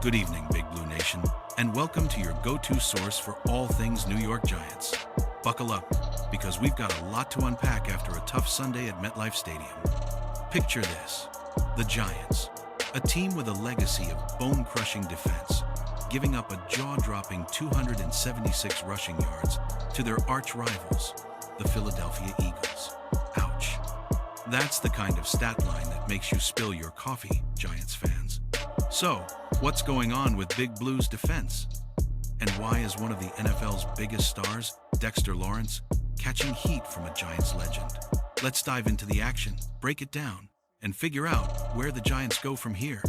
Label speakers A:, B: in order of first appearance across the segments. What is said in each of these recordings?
A: Good evening, Big Blue Nation, and welcome to your go-to source for all things New York Giants. Buckle up, because we've got a lot to unpack after a tough Sunday at MetLife Stadium. Picture this: the Giants, a team with a legacy of bone-crushing defense, giving up a jaw-dropping 276 rushing yards to their arch-rivals, the Philadelphia Eagles. Ouch. That's the kind of stat line that makes you spill your coffee, Giants fans. So, what's going on with Big Blue's defense? And why is one of the NFL's biggest stars, Dexter Lawrence, catching heat from a Giants legend? Let's dive into the action, break it down, and figure out where the Giants go from here.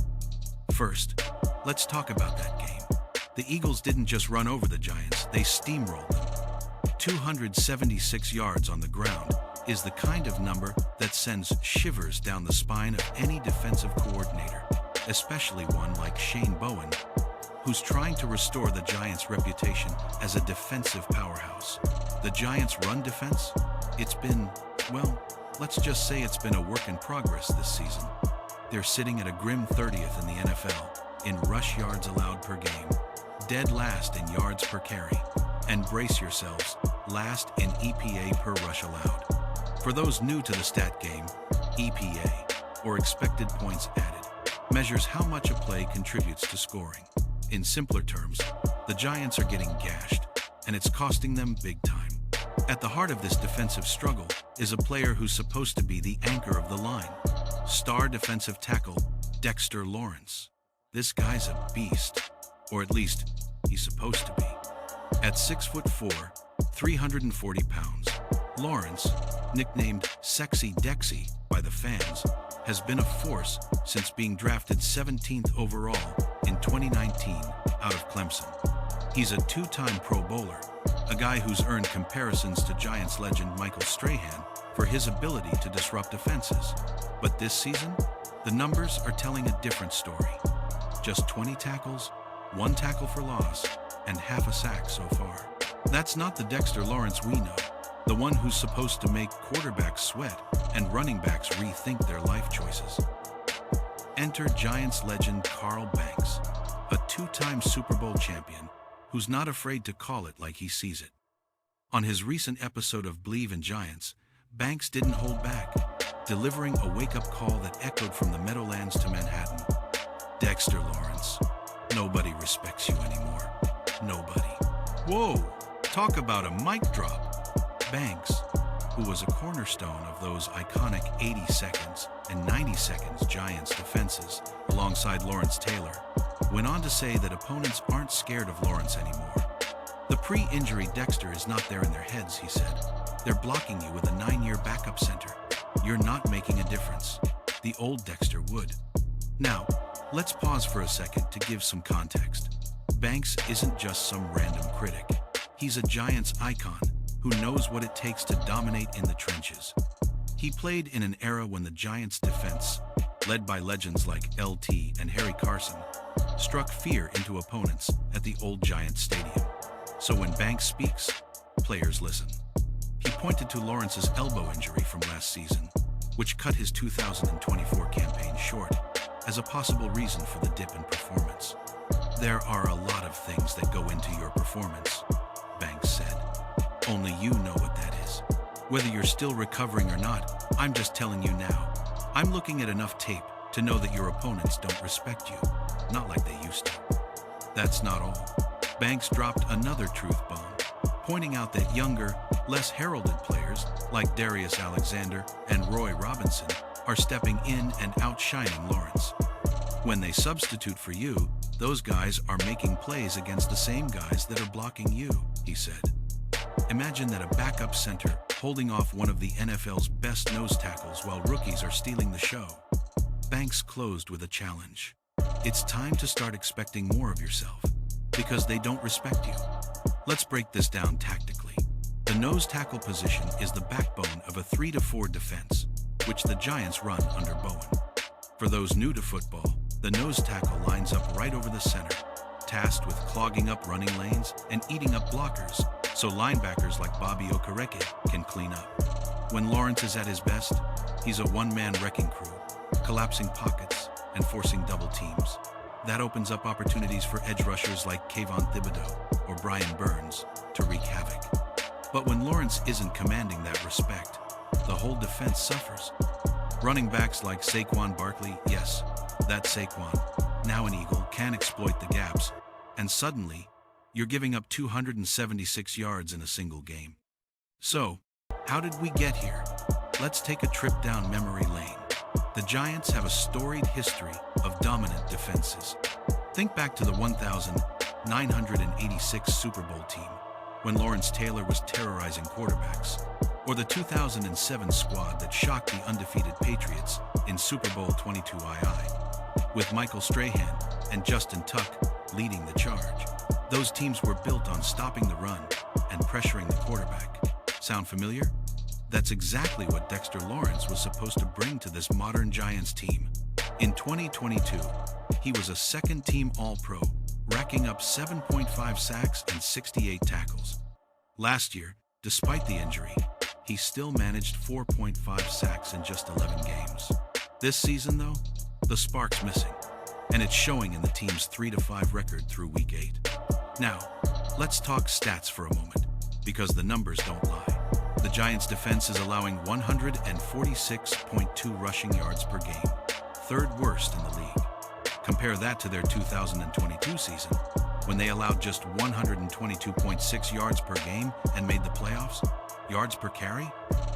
A: First, let's talk about that game. The Eagles didn't just run over the Giants, they steamrolled them. 276 yards on the ground is the kind of number that sends shivers down the spine of any defensive coordinator, especially one like Shane Bowen, who's trying to restore the Giants' reputation as a defensive powerhouse. The Giants' run defense? It's been, well, let's just say it's been a work in progress this season. They're sitting at a grim 30th in the NFL in rush yards allowed per game, dead last in yards per carry, and brace yourselves, last in EPA per rush allowed. For those new to the stat game, EPA, or expected points added, measures how much a play contributes to scoring. In simpler terms, the Giants are getting gashed, and it's costing them big time. At the heart of this defensive struggle is a player who's supposed to be the anchor of the line, star defensive tackle Dexter Lawrence. This guy's a beast, or at least he's supposed to be. At 6'4", 340 pounds, Lawrence, nicknamed Sexy Dexy by the fans, has been a force since being drafted 17th overall in 2019 out of Clemson. He's a two-time Pro Bowler, a guy who's earned comparisons to Giants legend Michael Strahan for his ability to disrupt offenses. But this season, the numbers are telling a different story. Just 20 tackles, 1 tackle for loss, and half a sack so far. That's not the Dexter Lawrence we know, the one who's supposed to make quarterbacks sweat and running backs rethink their life choices. Enter Giants legend Carl Banks, a two-time Super Bowl champion who's not afraid to call it like he sees it. On his recent episode of Believe in Giants, Banks didn't hold back, delivering a wake-up call that echoed from the Meadowlands to Manhattan. Dexter Lawrence, nobody respects you anymore. Nobody. Whoa, talk about a mic drop. Banks, who was a cornerstone of those iconic 80 seconds and 90 seconds Giants defenses alongside Lawrence Taylor, went on to say that opponents aren't scared of Lawrence anymore. The pre-injury Dexter is not there in their heads, he said. They're blocking you with a 9-year backup center. You're not making a difference. The old Dexter would. Now, let's pause for a second to give some context. Banks isn't just some random critic. He's a Giants icon who knows what it takes to dominate in the trenches. He played in an era when the Giants' defense, led by legends like LT and Harry Carson, struck fear into opponents at the old Giants stadium. So when Banks speaks, players listen. He pointed to Lawrence's elbow injury from last season, which cut his 2024 campaign short, as a possible reason for the dip in performance. There are a lot of things that go into your performance, Banks said. Only you know what that is. Whether you're still recovering or not, I'm just telling you now. I'm looking at enough tape to know that your opponents don't respect you, not like they used to. That's not all. Banks dropped another truth bomb, pointing out that younger, less heralded players like Darius Alexander and Roy Robinson are stepping in and outshining Lawrence. When they substitute for you, those guys are making plays against the same guys that are blocking you, he said. Imagine that a backup center holding off one of the NFL's best nose tackles while rookies are stealing the show. Banks closed with a challenge. It's time to start expecting more of yourself, because they don't respect you. Let's break this down tactically. The nose tackle position is the backbone of a 3-4 defense, which the Giants run under Bowen. For those new to football, the nose tackle lines up right over the center, tasked with clogging up running lanes and eating up blockers, so linebackers like Bobby Okereke can clean up. When Lawrence is at his best, he's a one-man wrecking crew, collapsing pockets and forcing double teams. That opens up opportunities for edge rushers like Kayvon Thibodeau or Brian Burns to wreak havoc. But when Lawrence isn't commanding that respect, the whole defense suffers. Running backs like Saquon Barkley, yes, that Saquon, now an Eagle, can exploit the gaps, and suddenly, you're giving up 276 yards in a single game. So, how did we get here? Let's take a trip down memory lane. The Giants have a storied history of dominant defenses. Think back to the 1986 Super Bowl team, when Lawrence Taylor was terrorizing quarterbacks, or the 2007 squad that shocked the undefeated Patriots in Super Bowl 22 II, with Michael Strahan and Justin Tuck leading the charge. Those teams were built on stopping the run and pressuring the quarterback. Sound familiar? That's exactly what Dexter Lawrence was supposed to bring to this modern Giants team. In 2022, he was a second-team All-Pro, racking up 7.5 sacks and 68 tackles. Last year, despite the injury, he still managed 4.5 sacks in just 11 games. This season, though, the spark's missing, and it's showing in the team's 3-5 record through Week 8. Now, let's talk stats for a moment, because the numbers don't lie. The Giants' defense is allowing 146.2 rushing yards per game, third worst in the league. Compare that to their 2022 season, when they allowed just 122.6 yards per game and made the playoffs. Yards per carry?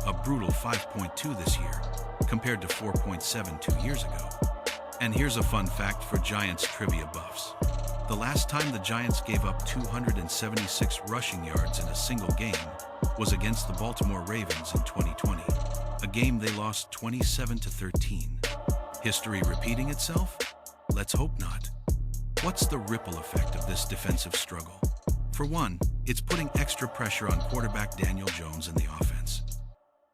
A: A brutal 5.2 this year, compared to 4.7 2 years ago. And here's a fun fact for Giants trivia buffs. The last time the Giants gave up 276 rushing yards in a single game was against the Baltimore Ravens in 2020, a game they lost 27-13. History repeating itself? Let's hope not. What's the ripple effect of this defensive struggle? For one, it's putting extra pressure on quarterback Daniel Jones and the offense.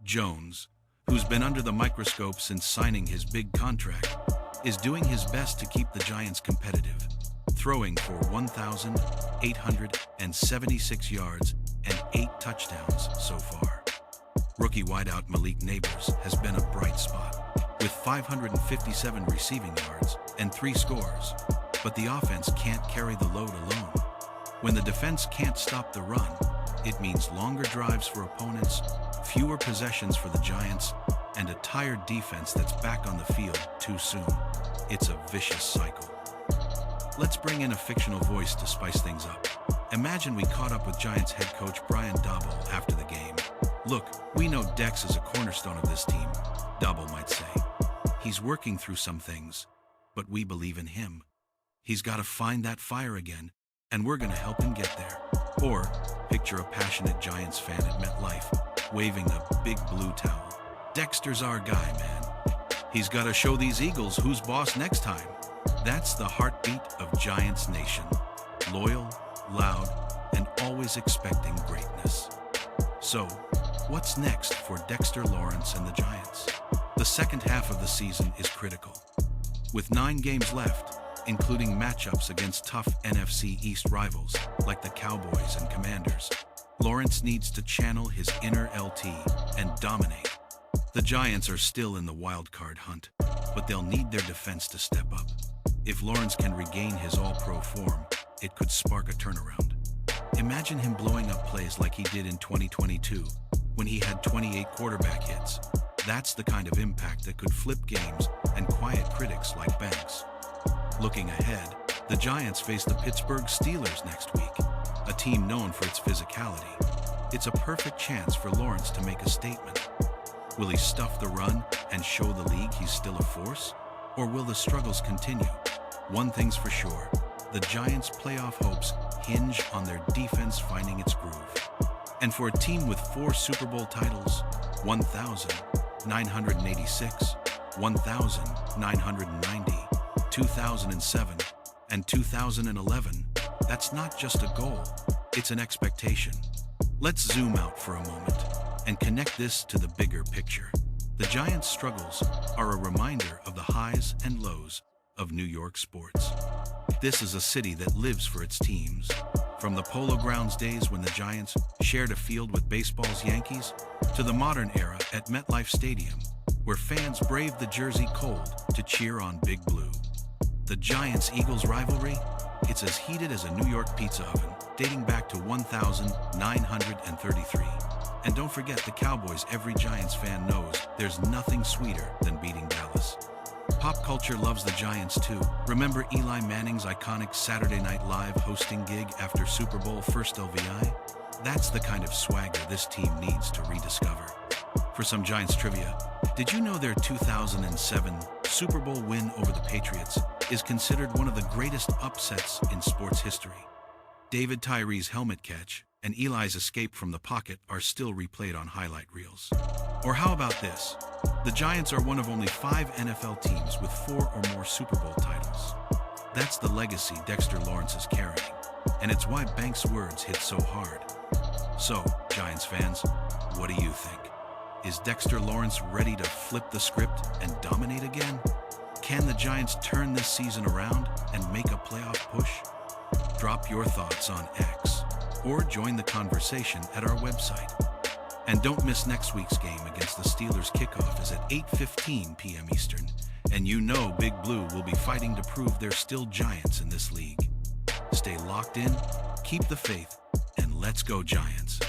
A: Jones, who's been under the microscope since signing his big contract, is doing his best to keep the Giants competitive, throwing for 1,876 yards and 8 touchdowns so far. Rookie wideout Malik Neighbors has been a bright spot, with 557 receiving yards and 3 scores, but the offense can't carry the load alone. When the defense can't stop the run, it means longer drives for opponents, fewer possessions for the Giants, and a tired defense that's back on the field too soon. It's a vicious cycle. Let's bring in a fictional voice to spice things up. Imagine we caught up with Giants head coach Brian Daboll after the game. Look, we know Dex is a cornerstone of this team, Daboll might say. He's working through some things, but we believe in him. He's got to find that fire again, and we're going to help him get there. Or, picture a passionate Giants fan at MetLife, waving a big blue towel. Dexter's our guy, man. He's got to show these Eagles who's boss next time. That's the heartbeat of Giants Nation. Loyal, loud, and always expecting greatness. So, what's next for Dexter Lawrence and the Giants? The second half of the season is critical. With 9 games left, including matchups against tough NFC East rivals like the Cowboys and Commanders, Lawrence needs to channel his inner LT and dominate. The Giants are still in the wild card hunt, but they'll need their defense to step up. If Lawrence can regain his all-pro form, it could spark a turnaround. Imagine him blowing up plays like he did in 2022, when he had 28 quarterback hits. That's the kind of impact that could flip games and quiet critics like Banks. Looking ahead, the Giants face the Pittsburgh Steelers next week, a team known for its physicality. It's a perfect chance for Lawrence to make a statement. Will he stuff the run and show the league he's still a force? Or will the struggles continue? One thing's for sure, the Giants' playoff hopes hinge on their defense finding its groove. And for a team with 4 Super Bowl titles, 1,986, 1,990, 2007, and 2011, that's not just a goal, it's an expectation. Let's zoom out for a moment and connect this to the bigger picture. The Giants' struggles are a reminder of the highs and lows of New York sports. This is a city that lives for its teams. From the Polo Grounds days when the Giants shared a field with baseball's Yankees, to the modern era at MetLife Stadium, where fans braved the Jersey cold to cheer on Big Blue. The Giants-Eagles rivalry? It's as heated as a New York pizza oven, dating back to 1933. And don't forget the Cowboys. Every Giants fan knows there's nothing sweeter than beating Dallas. Pop culture loves the Giants too. Remember Eli Manning's iconic Saturday Night Live hosting gig after Super Bowl first LVI? That's the kind of swagger this team needs to rediscover. For some Giants trivia, did you know their 2007 Super Bowl win over the Patriots is considered one of the greatest upsets in sports history? David Tyree's helmet catch and Eli's escape from the pocket are still replayed on highlight reels. Or how about this? The Giants are one of only 5 NFL teams with 4 or more Super Bowl titles. That's the legacy Dexter Lawrence is carrying, and it's why Banks' words hit so hard. So, Giants fans, what do you think? Is Dexter Lawrence ready to flip the script and dominate again? Can the Giants turn this season around and make a playoff push? Drop your thoughts on X or join the conversation at our website. And don't miss next week's game against the Steelers. Kickoff is at 8:15 p.m. Eastern, and you know Big Blue will be fighting to prove they're still Giants in this league. Stay locked in, keep the faith, and let's go Giants.